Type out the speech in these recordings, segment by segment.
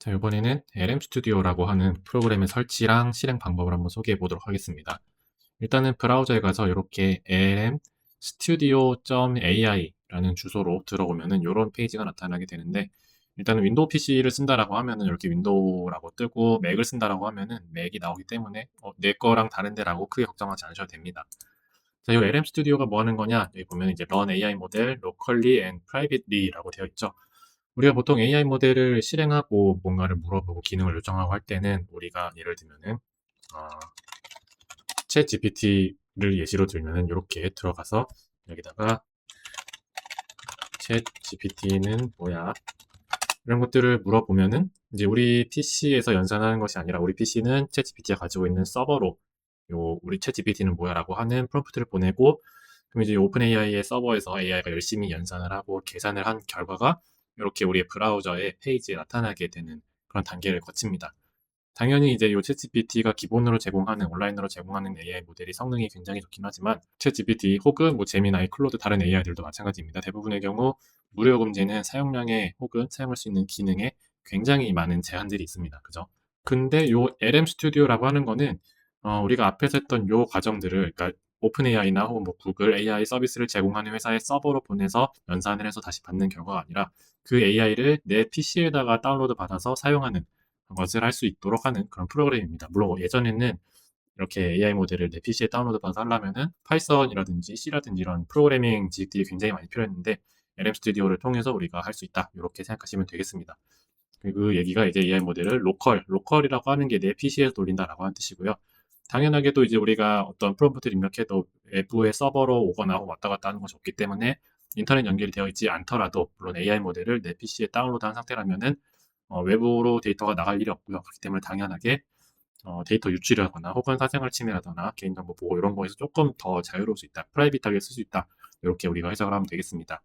자, 이번에는 LM 스튜디오라고 하는 프로그램의 설치랑 실행 방법을 한번 소개해 보도록 하겠습니다. 일단은 브라우저에 가서 이렇게 lmstudio.ai라는 주소로 들어오면은 이런 페이지가 나타나게 되는데, 일단은 윈도우 PC를 쓴다라고 하면은 이렇게 윈도우라고 뜨고, 맥을 쓴다라고 하면은 맥이 나오기 때문에 내 거랑 다른데라고 크게 걱정하지 않으셔도 됩니다. 자, 이 LM 스튜디오가 뭐 하는 거냐? 여기 보면 이제 Run AI 모델 locally and privately라고 되어 있죠. 우리가 보통 AI 모델을 실행하고 뭔가를 물어보고 기능을 요청하고 할 때는 우리가 예를 들면은 어, 챗 GPT를 예시로 들면은 이렇게 들어가서 여기다가 챗 GPT는 뭐야? 이런 것들을 물어보면은 이제 우리 PC에서 연산하는 것이 아니라 우리 PC는 챗 GPT가 가지고 있는 서버로 우리 챗 GPT는 뭐야라고 하는 프롬프트를 보내고, 그럼 이제 오픈 AI의 서버에서 AI가 열심히 연산을 하고 계산을 한 결과가 이렇게 우리의 브라우저의 페이지에 나타나게 되는 그런 단계를 거칩니다. 당연히 이제 이 챗GPT가 기본으로 제공하는 온라인으로 제공하는 AI 모델이 성능이 굉장히 좋긴 하지만 챗GPT 혹은 뭐 제미나이, 클로드 다른 AI들도 마찬가지입니다. 대부분의 경우 무료 요금제는 사용량에 혹은 사용할 수 있는 기능에 굉장히 많은 제한들이 있습니다. 그죠? 근데 요 LM 스튜디오라고 하는 거는 우리가 앞에서 했던 요 과정들을, 그러니까 오픈 AI나 혹은 뭐 구글 AI 서비스를 제공하는 회사의 서버로 보내서 연산을 해서 다시 받는 결과가 아니라 그 AI를 내 PC에다가 다운로드 받아서 사용하는 것을 할 수 있도록 하는 그런 프로그램입니다. 물론 예전에는 이렇게 AI 모델을 내 PC에 다운로드 받아서 하려면은 파이썬이라든지 C라든지 이런 프로그래밍 지식들이 굉장히 많이 필요했는데, LM 스튜디오를 통해서 우리가 할 수 있다, 이렇게 생각하시면 되겠습니다. 그 얘기가 이제 AI 모델을 로컬이라고 하는 게 내 PC에서 돌린다라고 하는 뜻이고요. 당연하게도 이제 우리가 어떤 프롬프트를 입력해도 외부의 서버로 오거나 왔다 갔다 하는 것이 없기 때문에 인터넷 연결이 되어 있지 않더라도, 물론 AI 모델을 내 PC에 다운로드한 상태라면은 외부로 데이터가 나갈 일이 없고요. 그렇기 때문에 당연하게 데이터 유출을 하거나 혹은 사생활 침해라거나 개인정보 보호 이런 거에서 조금 더 자유로울 수 있다, 프라이빗하게 쓸 수 있다, 이렇게 우리가 해석을 하면 되겠습니다.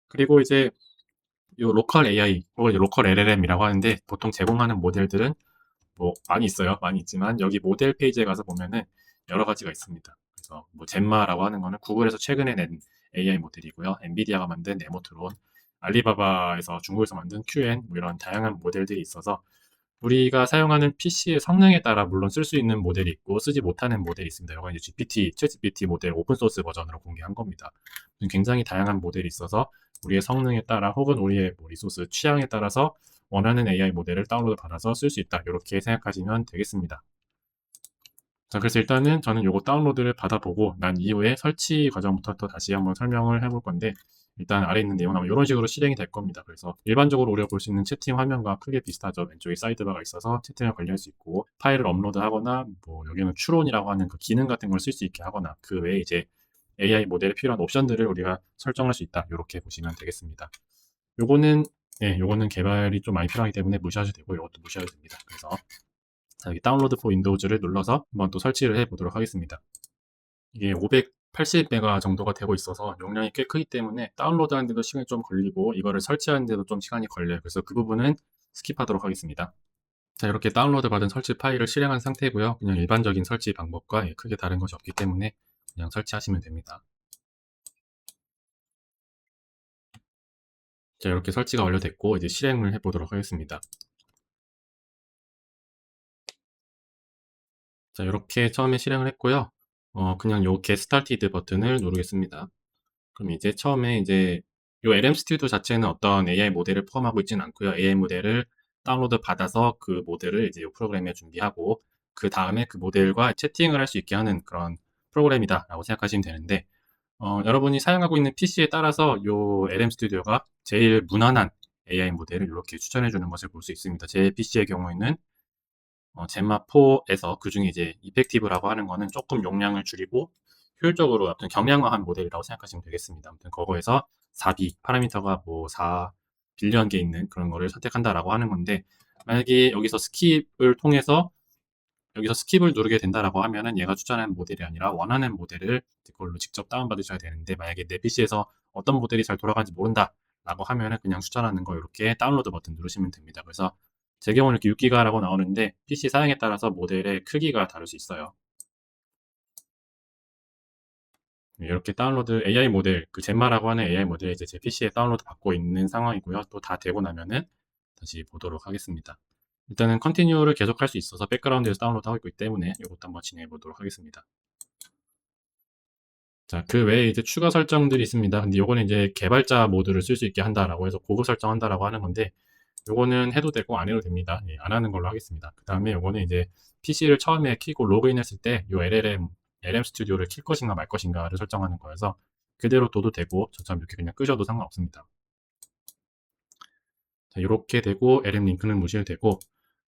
그리고 이제 이 로컬 AI 혹은 이제 로컬 LLM이라고 하는데, 보통 제공하는 모델들은 뭐 많이 있어요. 많이 있지만 여기 모델 페이지에 가서 보면은 여러 가지가 있습니다. 그래서 뭐 젠마라고 하는 거는 구글에서 최근에 낸 AI 모델이고요. 엔비디아가 만든 네모트론, 알리바바에서 중국에서 만든 QN, 뭐 이런 다양한 모델들이 있어서 우리가 사용하는 PC의 성능에 따라 물론 쓸 수 있는 모델이 있고 쓰지 못하는 모델이 있습니다. 이건 이제 챗GPT 모델 오픈소스 버전으로 공개한 겁니다. 굉장히 다양한 모델이 있어서 우리의 성능에 따라 혹은 우리의 뭐 리소스 취향에 따라서 원하는 AI 모델을 다운로드 받아서 쓸 수 있다, 이렇게 생각하시면 되겠습니다. 자, 그래서 일단은 저는 이거 다운로드를 받아보고 난 이후에 설치 과정부터 또 다시 한번 설명을 해볼 건데, 일단 아래 있는 내용은 아마 이런 식으로 실행이 될 겁니다. 그래서 일반적으로 우리가 볼 수 있는 채팅 화면과 크게 비슷하죠. 왼쪽에 사이드바가 있어서 채팅을 관리할 수 있고, 파일을 업로드하거나 뭐 여기는 추론이라고 하는 그 기능 같은 걸 쓸 수 있게 하거나, 그 외에 이제 AI 모델에 필요한 옵션들을 우리가 설정할 수 있다, 이렇게 보시면 되겠습니다. 요거는 요거는 개발이 좀 많이 필요하기 때문에 무시하셔도 되고, 이것도 무시하셔도 됩니다. 그래서 자, 여기 다운로드 포 윈도우즈를 눌러서 한번 또 설치를 해 보도록 하겠습니다. 이게 580메가 정도가 되고 있어서 용량이 꽤 크기 때문에 다운로드 하는데도 시간이 좀 걸리고 이거를 설치하는데도 좀 시간이 걸려요. 그래서 그 부분은 스킵하도록 하겠습니다. 자, 이렇게 다운로드 받은 설치 파일을 실행한 상태고요. 그냥 일반적인 설치 방법과 크게 다른 것이 없기 때문에 그냥 설치하시면 됩니다. 자, 이렇게 설치가 완료됐고 이제 실행을 해 보도록 하겠습니다. 자, 이렇게 처음에 실행을 했고요. 그냥 요 Get Started 버튼을 누르겠습니다. 그럼 이제 처음에 이제 요 LM 스튜디오 자체는 어떤 AI 모델을 포함하고 있지는 않고요. AI 모델을 다운로드 받아서 그 모델을 이제 이 프로그램에 준비하고 그 다음에 그 모델과 채팅을 할 수 있게 하는 그런 프로그램이다라고 생각하시면 되는데, 여러분이 사용하고 있는 PC에 따라서 요 LM 스튜디오가 제일 무난한 AI 모델을 이렇게 추천해 주는 것을 볼 수 있습니다. 제 PC의 경우에는 젠마 4에서 그중에 이제 이펙티브라고 하는 거는 조금 용량을 줄이고 효율적으로 어떤 경량화한 모델이라고 생각하시면 되겠습니다. 아무튼 그거에서 4B 파라미터가 뭐 4 빌리언 개 있는 그런 거를 선택한다라고 하는 건데, 만약에 여기서 스킵을 누르게 된다라고 하면은 얘가 추천하는 모델이 아니라 원하는 모델을 그걸로 직접 다운받으셔야 되는데, 만약에 내 PC에서 어떤 모델이 잘 돌아가는지 모른다라고 하면은 그냥 추천하는 거 이렇게 다운로드 버튼 누르시면 됩니다. 그래서 제 경우는 이렇게 6기가라고 나오는데 PC 사양에 따라서 모델의 크기가 다를 수 있어요. 이렇게 다운로드 AI 모델, 그 젠마라고 하는 AI 모델 이제 제 PC에 다운로드 받고 있는 상황이고요. 또 다 되고 나면은 다시 보도록 하겠습니다. 일단은 컨티뉴를 계속할 수 있어서 백그라운드에서 다운로드하고 있기 때문에 이것도 한번 진행해 보도록 하겠습니다. 자, 그 외에 이제 추가 설정들이 있습니다. 근데 요거는 이제 개발자 모드를 쓸 수 있게 한다라고 해서 고급 설정한다라고 하는 건데, 요거는 해도 되고 안 해도 됩니다. 예, 안 하는 걸로 하겠습니다. 그 다음에 요거는 이제 PC를 처음에 키고 로그인했을 때 요 LM 스튜디오를 킬 것인가 말 것인가를 설정하는 거여서 그대로 둬도 되고 저처럼 이렇게 그냥 끄셔도 상관없습니다. 자, 이렇게 되고 LM 링크는 무시해도 되고,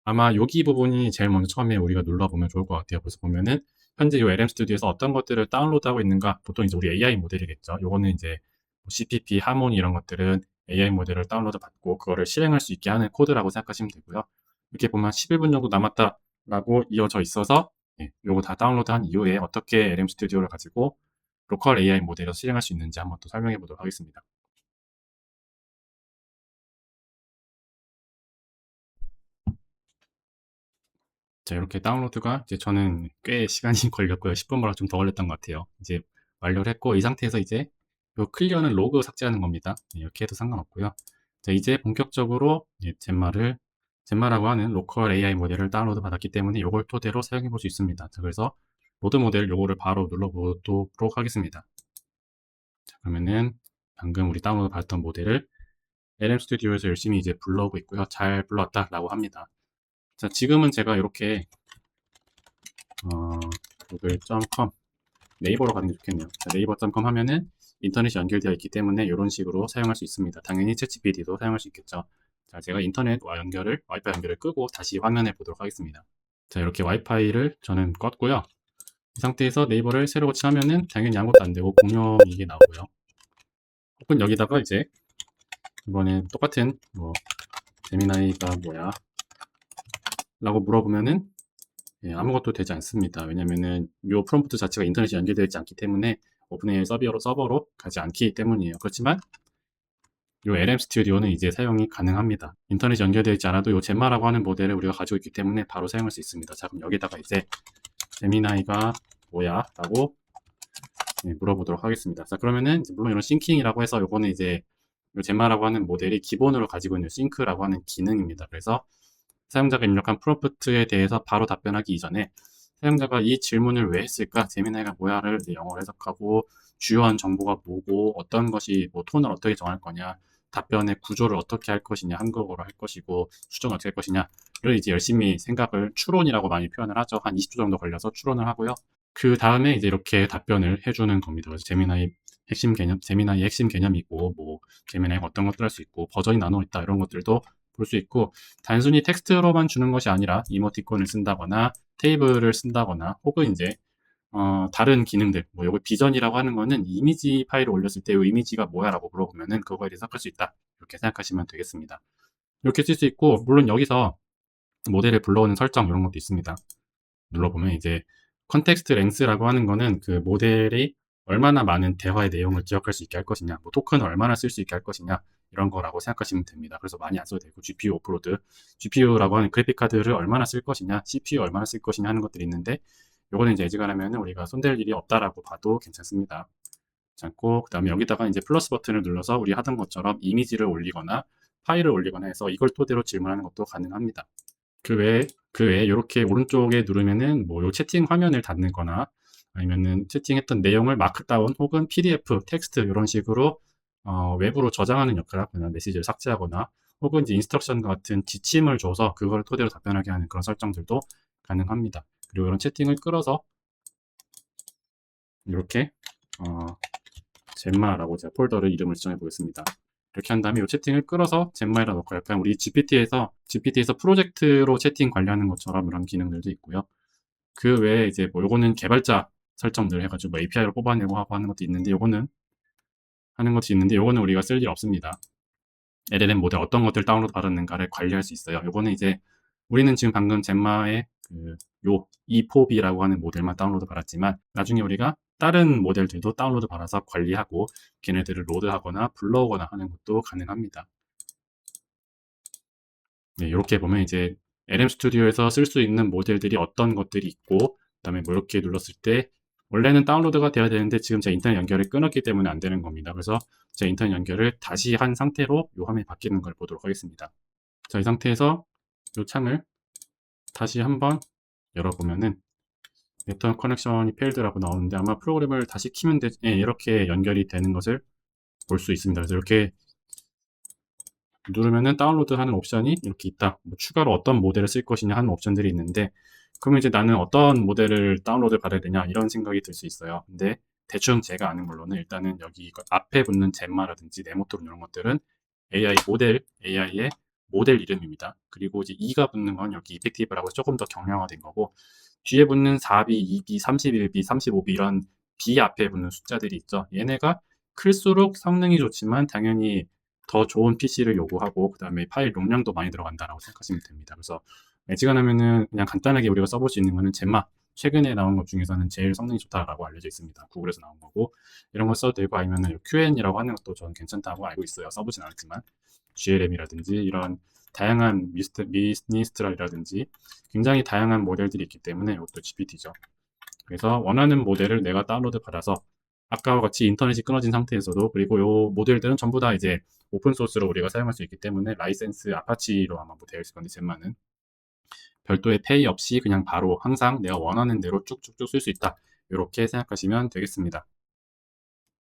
아마 여기 부분이 제일 먼저 처음에 우리가 눌러보면 좋을 것 같아요. 그래서 보면은 현재 이 LM 스튜디오에서 어떤 것들을 다운로드하고 있는가, 보통 이제 우리 AI 모델이겠죠. 요거는 이제 CPP, 하모니 이런 것들은 AI 모델을 다운로드 받고 그거를 실행할 수 있게 하는 코드라고 생각하시면 되고요. 이렇게 보면 11분 정도 남았다라고 이어져 있어서, 예, 요거 다 다운로드한 이후에 어떻게 LM 스튜디오를 가지고 로컬 AI 모델을 실행할 수 있는지 한번 또 설명해 보도록 하겠습니다. 자, 이렇게 다운로드가 이제 저는 꽤 시간이 걸렸고요. 10분보다 좀 더 걸렸던 것 같아요. 이제 완료를 했고, 이 상태에서 이제 요 클리어는 로그 삭제하는 겁니다. 네, 이렇게 해도 상관없고요. 자, 이제 본격적으로 젠마라고 하는 로컬 AI 모델을 다운로드 받았기 때문에 이걸 토대로 사용해 볼 수 있습니다. 자, 그래서 로드 모델 요거를 바로 눌러보도록 하겠습니다. 자, 그러면은 방금 우리 다운로드 받았던 모델을 LM 스튜디오에서 열심히 이제 불러오고 있고요. 잘 불러왔다라고 합니다. 자, 지금은 제가 이렇게 google.com 네이버로 가는 게 좋겠네요. 자, 네이버.com 하면은 인터넷이 연결되어 있기 때문에 이런 식으로 사용할 수 있습니다. 당연히 챗GPT도 사용할 수 있겠죠. 자, 제가 와이파이 연결을 끄고 다시 화면에 보도록 하겠습니다. 자, 이렇게 와이파이를 저는 껐고요. 이 상태에서 네이버를 새로 고치하면은 당연히 아무것도 안 되고 공룡이 이게 나오고요. 혹은 여기다가 이제 이번에 똑같은 제미나이가 뭐야? 라고 물어보면은, 예, 아무것도 되지 않습니다. 왜냐면은 이 프롬프트 자체가 인터넷이 연결되어 있지 않기 때문에 오픈AI 서버로 가지 않기 때문이에요. 그렇지만 이 LM 스튜디오는 이제 사용이 가능합니다. 인터넷이 연결되어 있지 않아도 이 젠마라고 하는 모델을 우리가 가지고 있기 때문에 바로 사용할 수 있습니다. 자, 그럼 여기다가 이제 제미나이가 뭐야? 라고, 예, 물어보도록 하겠습니다. 자, 그러면은 물론 이런 싱킹이라고 해서 요거는 이제 이 젠마라고 하는 모델이 기본으로 가지고 있는 싱크라고 하는 기능입니다. 그래서 사용자가 입력한 프롬프트에 대해서 바로 답변하기 이전에 사용자가 이 질문을 왜 했을까? 제미나이가 뭐야를 영어로 해석하고 주요한 정보가 뭐고 어떤 것이 톤을 어떻게 정할 거냐, 답변의 구조를 어떻게 할 것이냐, 한국어로 할 것이고 수정을 어떻게 할 것이냐를 이제 열심히 생각을 추론이라고 많이 표현을 하죠. 한 20초 정도 걸려서 추론을 하고요. 그 다음에 이제 이렇게 답변을 해주는 겁니다. 그래서 제미나이의 핵심 개념이고, 제미나이가 어떤 것들 할 수 있고, 버전이 나눠 있다, 이런 것들도 볼 수 있고, 단순히 텍스트로만 주는 것이 아니라 이모티콘을 쓴다거나, 테이블을 쓴다거나, 혹은 이제, 다른 기능들, 요거 비전이라고 하는 거는 이미지 파일을 올렸을 때 이 이미지가 뭐야 라고 물어보면은 그거에 대해서 할 수 있다. 이렇게 생각하시면 되겠습니다. 이렇게 쓸 수 있고, 물론 여기서 모델을 불러오는 설정 이런 것도 있습니다. 눌러보면 이제 컨텍스트 랭스라고 하는 거는 그 모델이 얼마나 많은 대화의 내용을 기억할 수 있게 할 것이냐, 토큰을 얼마나 쓸 수 있게 할 것이냐, 이런 거라고 생각하시면 됩니다. 그래서 많이 안 써도 되고, GPU 오프로드, GPU라고 하는 그래픽 카드를 얼마나 쓸 것이냐, CPU 얼마나 쓸 것이냐 하는 것들이 있는데, 요거는 이제 애지간하면 우리가 손댈 일이 없다라고 봐도 괜찮습니다. 괜찮고, 그 다음에 여기다가 이제 플러스 버튼을 눌러서 우리 하던 것처럼 이미지를 올리거나 파일을 올리거나 해서 이걸 토대로 질문하는 것도 가능합니다. 그 외에 이렇게 오른쪽에 누르면은 요 채팅 화면을 닫는 거나 아니면은 채팅했던 내용을 마크다운 혹은 PDF, 텍스트 이런 식으로 외부로 저장하는 역할을 하거나 메시지를 삭제하거나 혹은 이제 인스트럭션 같은 지침을 줘서 그걸 토대로 답변하게 하는 그런 설정들도 가능합니다. 그리고 이런 채팅을 끌어서 이렇게 젠마라고 제가 폴더를 이름을 지정해 보겠습니다. 이렇게 한 다음에 이 채팅을 끌어서 젠마에다 넣고 약간 우리 GPT에서 프로젝트로 채팅 관리하는 것처럼 이런 기능들도 있고요. 그 외에 이제 요거는 개발자 설정들 해가지고 API로 뽑아내고 하고 하는 것도 있는데 요거는 우리가 쓸 일 없습니다. LLM 모델 어떤 것들 다운로드 받았는가를 관리할 수 있어요. 요거는 이제 우리는 지금 방금 젠마의 E4B라고 하는 모델만 다운로드 받았지만 나중에 우리가 다른 모델들도 다운로드 받아서 관리하고 걔네들을 로드하거나 불러오거나 하는 것도 가능합니다. 네, 이렇게 보면 이제 LM 스튜디오에서 쓸 수 있는 모델들이 어떤 것들이 있고 그다음에 이렇게 눌렀을 때 원래는 다운로드가 돼야 되는데 지금 제 인터넷 연결을 끊었기 때문에 안 되는 겁니다. 그래서 제 인터넷 연결을 다시 한 상태로 이 화면이 바뀌는 걸 보도록 하겠습니다. 자, 이 상태에서 이 창을 다시 한번 열어보면은 네트워크 커넥션이 페일드라고 나오는데 아마 프로그램을 다시 키면 이렇게 연결이 되는 것을 볼 수 있습니다. 그래서 이렇게 누르면은 다운로드 하는 옵션이 이렇게 있다. 뭐 추가로 어떤 모델을 쓸 것이냐 하는 옵션들이 있는데, 그러면 이제 나는 어떤 모델을 다운로드 받아야 되냐 이런 생각이 들 수 있어요. 근데 대충 제가 아는 걸로는 일단은 여기 앞에 붙는 젬마라든지 네모토론 이런 것들은 AI의 모델 이름입니다. 그리고 이제 2가 붙는 건 여기 이펙티브라고 조금 더 경량화된 거고, 뒤에 붙는 4B, 2B, 31B, 35B 이런 B 앞에 붙는 숫자들이 있죠. 얘네가 클수록 성능이 좋지만 당연히 더 좋은 PC를 요구하고 그 다음에 파일 용량도 많이 들어간다라고 생각하시면 됩니다. 그래서 애지간하면은 그냥 간단하게 우리가 써볼 수 있는 거는 젬마, 최근에 나온 것 중에서는 제일 성능이 좋다라고 알려져 있습니다. 구글에서 나온 거고, 이런 거 써도 되고, 아니면은 QN이라고 하는 것도 저는 괜찮다고 알고 있어요. 써보진 않았지만 GLM이라든지 이런 다양한 미니스트랄이라든지 굉장히 다양한 모델들이 있기 때문에 이것도 GPT죠. 그래서 원하는 모델을 내가 다운로드 받아서 아까와 같이 인터넷이 끊어진 상태에서도, 그리고 이 모델들은 전부 다 이제 오픈 소스로 우리가 사용할 수 있기 때문에 라이센스 아파치로 아마 뭐 되어 있을 건데, 젠마는 별도의 페이 없이 그냥 바로 항상 내가 원하는 대로 쭉쭉쭉 쓸 수 있다. 이렇게 생각하시면 되겠습니다.